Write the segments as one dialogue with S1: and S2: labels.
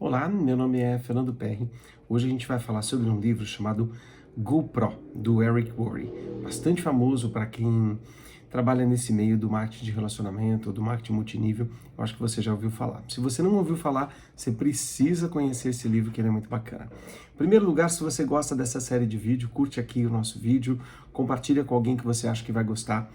S1: Olá, meu nome é Fernando Perry. Hoje a gente vai falar sobre um livro chamado GoPro, do Eric Worre. Bastante famoso para quem trabalha nesse meio do marketing de relacionamento, do marketing multinível. Eu acho que você já ouviu falar. Se você não ouviu falar, você precisa conhecer esse livro, que ele é muito bacana. Em primeiro lugar, se você gosta dessa série de vídeo, curte aqui o nosso vídeo, compartilha com alguém que você acha que vai gostar.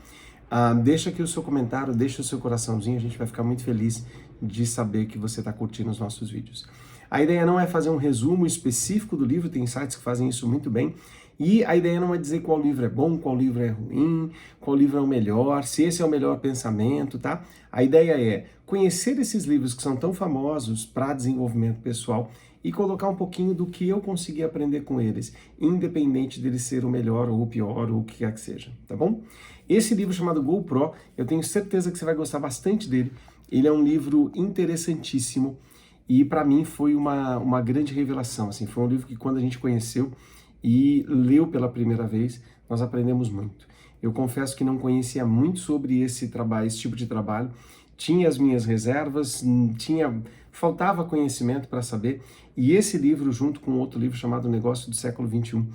S1: Deixa aqui o seu comentário, deixa o seu coraçãozinho, a gente vai ficar muito feliz de saber que você está curtindo os nossos vídeos. A ideia não é fazer um resumo específico do livro, tem sites que fazem isso muito bem, e a ideia não é dizer qual livro é bom, qual livro é ruim, qual livro é o melhor, se esse é o melhor pensamento, tá? A ideia é conhecer esses livros que são tão famosos para desenvolvimento pessoal e colocar um pouquinho do que eu consegui aprender com eles, independente dele ser o melhor ou o pior ou o que quer que seja, tá bom? Esse livro chamado GoPro, eu tenho certeza que você vai gostar bastante dele. Ele é um livro interessantíssimo e para mim foi uma grande revelação. Assim, foi um livro que quando a gente conheceu e leu pela primeira vez, nós aprendemos muito. Eu confesso que não conhecia muito sobre esse tipo de trabalho, tinha as minhas reservas, faltava conhecimento para saber, e esse livro, junto com outro livro chamado Negócio do Século XXI,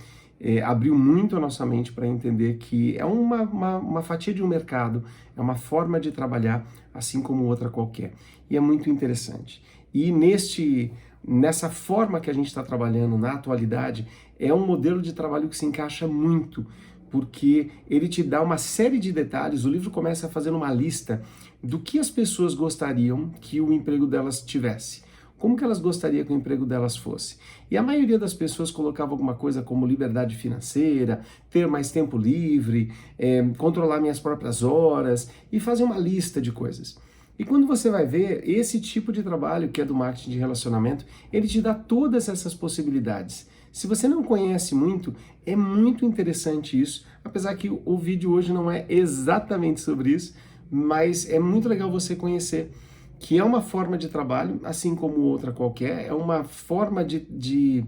S1: abriu muito a nossa mente para entender que é uma fatia de um mercado, é uma forma de trabalhar, assim como outra qualquer. E é muito interessante. E nessa forma que a gente está trabalhando na atualidade, é um modelo de trabalho que se encaixa muito, porque ele te dá uma série de detalhes. O livro começa fazendo uma lista do que as pessoas gostariam que o emprego delas tivesse. Como que elas gostariam que o emprego delas fosse? E a maioria das pessoas colocava alguma coisa como liberdade financeira, ter mais tempo livre, controlar minhas próprias horas e fazer uma lista de coisas. E quando você vai ver, esse tipo de trabalho, que é do marketing de relacionamento, ele te dá todas essas possibilidades. Se você não conhece muito, é muito interessante isso, apesar que o vídeo hoje não é exatamente sobre isso, mas é muito legal você conhecer, que é uma forma de trabalho, assim como outra qualquer, é uma forma de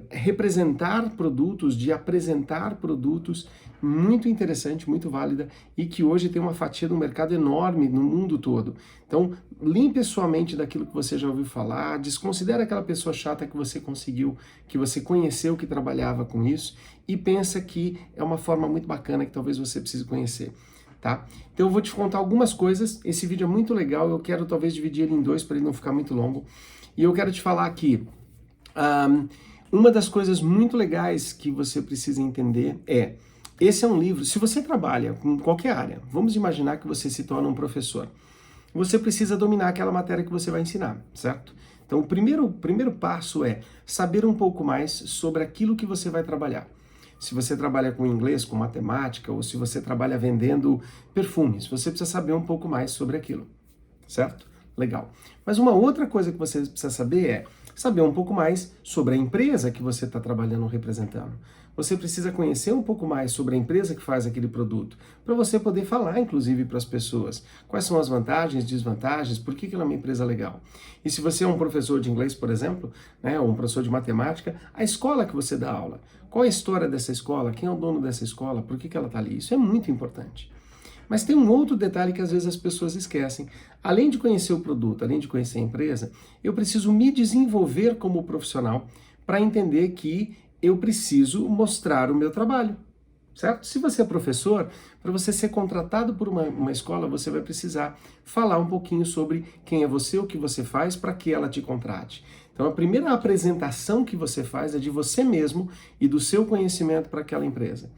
S1: representar produtos, de apresentar produtos muito interessante, muito válida e que hoje tem uma fatia do mercado enorme no mundo todo. Então, limpe a sua mente daquilo que você já ouviu falar, desconsidere aquela pessoa chata que você conseguiu, que você conheceu, que trabalhava com isso e pensa que é uma forma muito bacana que talvez você precise conhecer. Tá? Então eu vou te contar algumas coisas, esse vídeo é muito legal, eu quero talvez dividir ele em dois para ele não ficar muito longo, e eu quero te falar aqui, uma das coisas muito legais que você precisa entender esse é um livro, se você trabalha com qualquer área, vamos imaginar que você se torna um professor, você precisa dominar aquela matéria que você vai ensinar, certo? Então o primeiro passo é saber um pouco mais sobre aquilo que você vai trabalhar. Se você trabalha com inglês, com matemática, ou se você trabalha vendendo perfumes, você precisa saber um pouco mais sobre aquilo, certo? Legal. Mas uma outra coisa que você precisa saber é saber um pouco mais sobre a empresa que você está trabalhando ou representando. Você precisa conhecer um pouco mais sobre a empresa que faz aquele produto, para você poder falar, inclusive, para as pessoas quais são as vantagens, desvantagens, por que ela é uma empresa legal. E se você é um professor de inglês, por exemplo, né, ou um professor de matemática, a escola que você dá aula, qual é a história dessa escola, quem é o dono dessa escola, por que ela está ali, isso é muito importante. Mas tem um outro detalhe que às vezes as pessoas esquecem. Além de conhecer o produto, além de conhecer a empresa, eu preciso me desenvolver como profissional para entender que eu preciso mostrar o meu trabalho, certo? Se você é professor, para você ser contratado por uma escola, você vai precisar falar um pouquinho sobre quem é você, o que você faz, para que ela te contrate. Então a primeira apresentação que você faz é de você mesmo e do seu conhecimento para aquela empresa.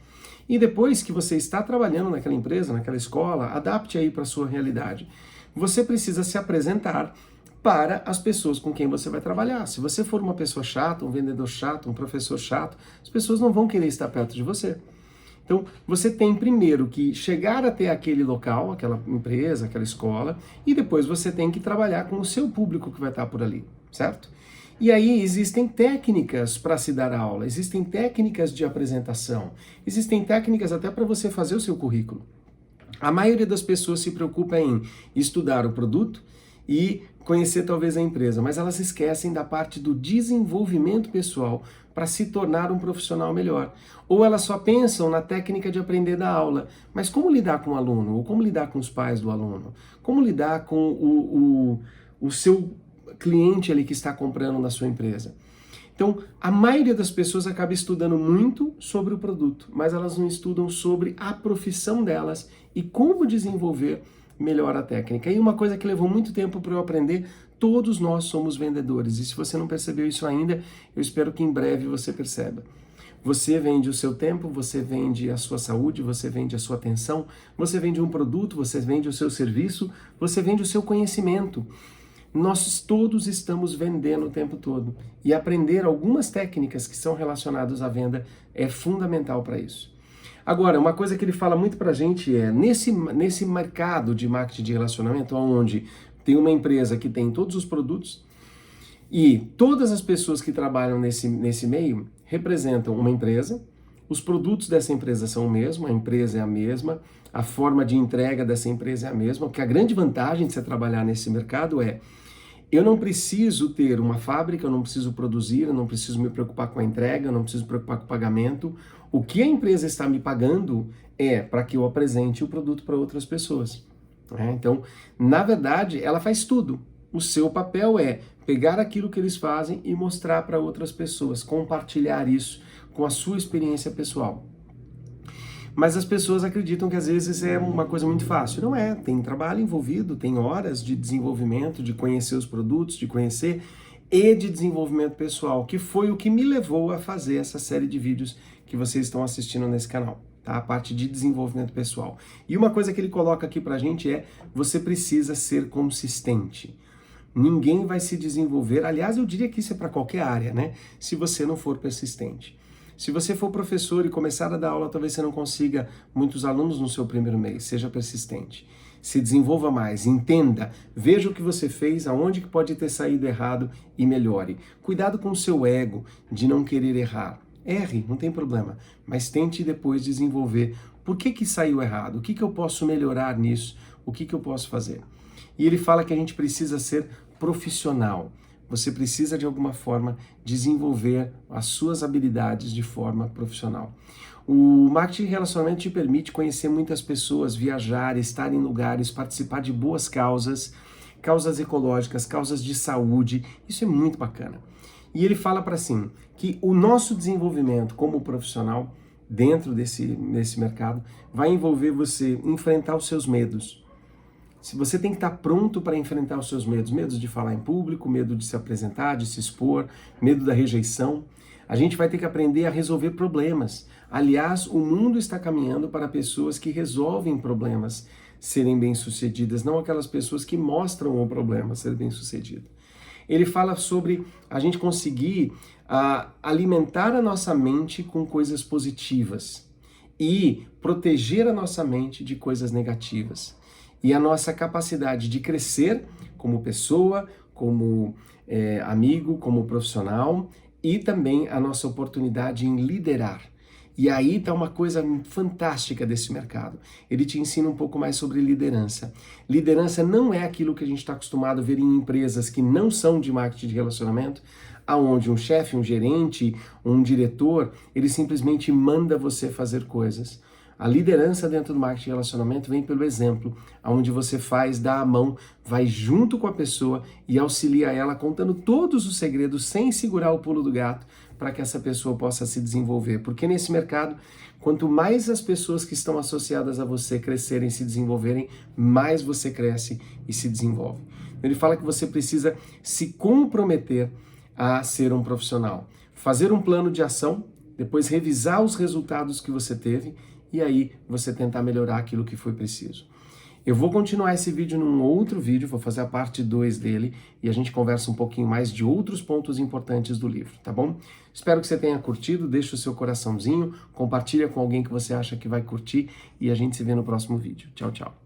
S1: E depois que você está trabalhando naquela empresa, naquela escola, adapte aí para a sua realidade. Você precisa se apresentar para as pessoas com quem você vai trabalhar. Se você for uma pessoa chata, um vendedor chato, um professor chato, as pessoas não vão querer estar perto de você. Então, você tem primeiro que chegar até aquele local, aquela empresa, aquela escola, e depois você tem que trabalhar com o seu público que vai estar por ali, certo? E aí existem técnicas para se dar aula, existem técnicas de apresentação, existem técnicas até para você fazer o seu currículo. A maioria das pessoas se preocupa em estudar o produto e conhecer talvez a empresa, mas elas esquecem da parte do desenvolvimento pessoal para se tornar um profissional melhor. Ou elas só pensam na técnica de aprender da aula, mas como lidar com o aluno? Ou como lidar com os pais do aluno? Como lidar com o seu cliente ali que está comprando na sua empresa. Então, a maioria das pessoas acaba estudando muito sobre o produto, mas elas não estudam sobre a profissão delas e como desenvolver melhor a técnica. E uma coisa que levou muito tempo para eu aprender, todos nós somos vendedores. E se você não percebeu isso ainda, eu espero que em breve você perceba. Você vende o seu tempo, você vende a sua saúde, você vende a sua atenção, você vende um produto, você vende o seu serviço, você vende o seu conhecimento. Nós todos estamos vendendo o tempo todo. E aprender algumas técnicas que são relacionadas à venda é fundamental para isso. Agora, uma coisa que ele fala muito pra gente é, nesse mercado de marketing de relacionamento, onde tem uma empresa que tem todos os produtos e todas as pessoas que trabalham nesse meio representam uma empresa, os produtos dessa empresa são o mesmo, a empresa é a mesma, a forma de entrega dessa empresa é a mesma, porque a grande vantagem de você trabalhar nesse mercado é eu não preciso ter uma fábrica, eu não preciso produzir, eu não preciso me preocupar com a entrega, eu não preciso me preocupar com o pagamento. O que a empresa está me pagando é para que eu apresente o produto para outras pessoas. Então, na verdade, ela faz tudo. O seu papel é pegar aquilo que eles fazem e mostrar para outras pessoas, compartilhar isso com a sua experiência pessoal. Mas as pessoas acreditam que às vezes é uma coisa muito fácil. Não é, tem trabalho envolvido, tem horas de desenvolvimento, de conhecer os produtos, de conhecer e de desenvolvimento pessoal, que foi o que me levou a fazer essa série de vídeos que vocês estão assistindo nesse canal, tá? A parte de desenvolvimento pessoal. E uma coisa que ele coloca aqui pra gente é, você precisa ser consistente. Ninguém vai se desenvolver, aliás, eu diria que isso é para qualquer área, né? Se você não for persistente. Se você for professor e começar a dar aula, talvez você não consiga muitos alunos no seu primeiro mês. Seja persistente. Se desenvolva mais, entenda, veja o que você fez, aonde que pode ter saído errado e melhore. Cuidado com o seu ego de não querer errar. Erre, não tem problema, mas tente depois desenvolver por que saiu errado, o que eu posso melhorar nisso, o que eu posso fazer. E ele fala que a gente precisa ser profissional. Você precisa, de alguma forma, desenvolver as suas habilidades de forma profissional. O marketing de relacionamento te permite conhecer muitas pessoas, viajar, estar em lugares, participar de boas causas, causas ecológicas, causas de saúde. Isso é muito bacana. E ele fala para assim, que o nosso desenvolvimento como profissional, dentro desse mercado, vai envolver você enfrentar os seus medos. Se você tem que estar pronto para enfrentar os seus medos, medo de falar em público, medo de se apresentar, de se expor, medo da rejeição, a gente vai ter que aprender a resolver problemas. Aliás, o mundo está caminhando para pessoas que resolvem problemas serem bem-sucedidas, não aquelas pessoas que mostram o problema ser bem-sucedido. Ele fala sobre a gente conseguir alimentar a nossa mente com coisas positivas e proteger a nossa mente de coisas negativas. E a nossa capacidade de crescer como pessoa, como amigo, como profissional, e também a nossa oportunidade em liderar. E aí está uma coisa fantástica desse mercado. Ele te ensina um pouco mais sobre liderança. Liderança não é aquilo que a gente está acostumado a ver em empresas que não são de marketing de relacionamento, aonde um chefe, um gerente, um diretor, ele simplesmente manda você fazer coisas. A liderança dentro do marketing de relacionamento vem pelo exemplo, onde você dá a mão, vai junto com a pessoa e auxilia ela contando todos os segredos sem segurar o pulo do gato para que essa pessoa possa se desenvolver. Porque nesse mercado, quanto mais as pessoas que estão associadas a você crescerem e se desenvolverem, mais você cresce e se desenvolve. Ele fala que você precisa se comprometer a ser um profissional. Fazer um plano de ação, depois revisar os resultados que você teve e aí você tentar melhorar aquilo que foi preciso. Eu vou continuar esse vídeo num outro vídeo, vou fazer a parte 2 dele e a gente conversa um pouquinho mais de outros pontos importantes do livro, tá bom? Espero que você tenha curtido, deixa o seu coraçãozinho, compartilha com alguém que você acha que vai curtir e a gente se vê no próximo vídeo. Tchau, tchau.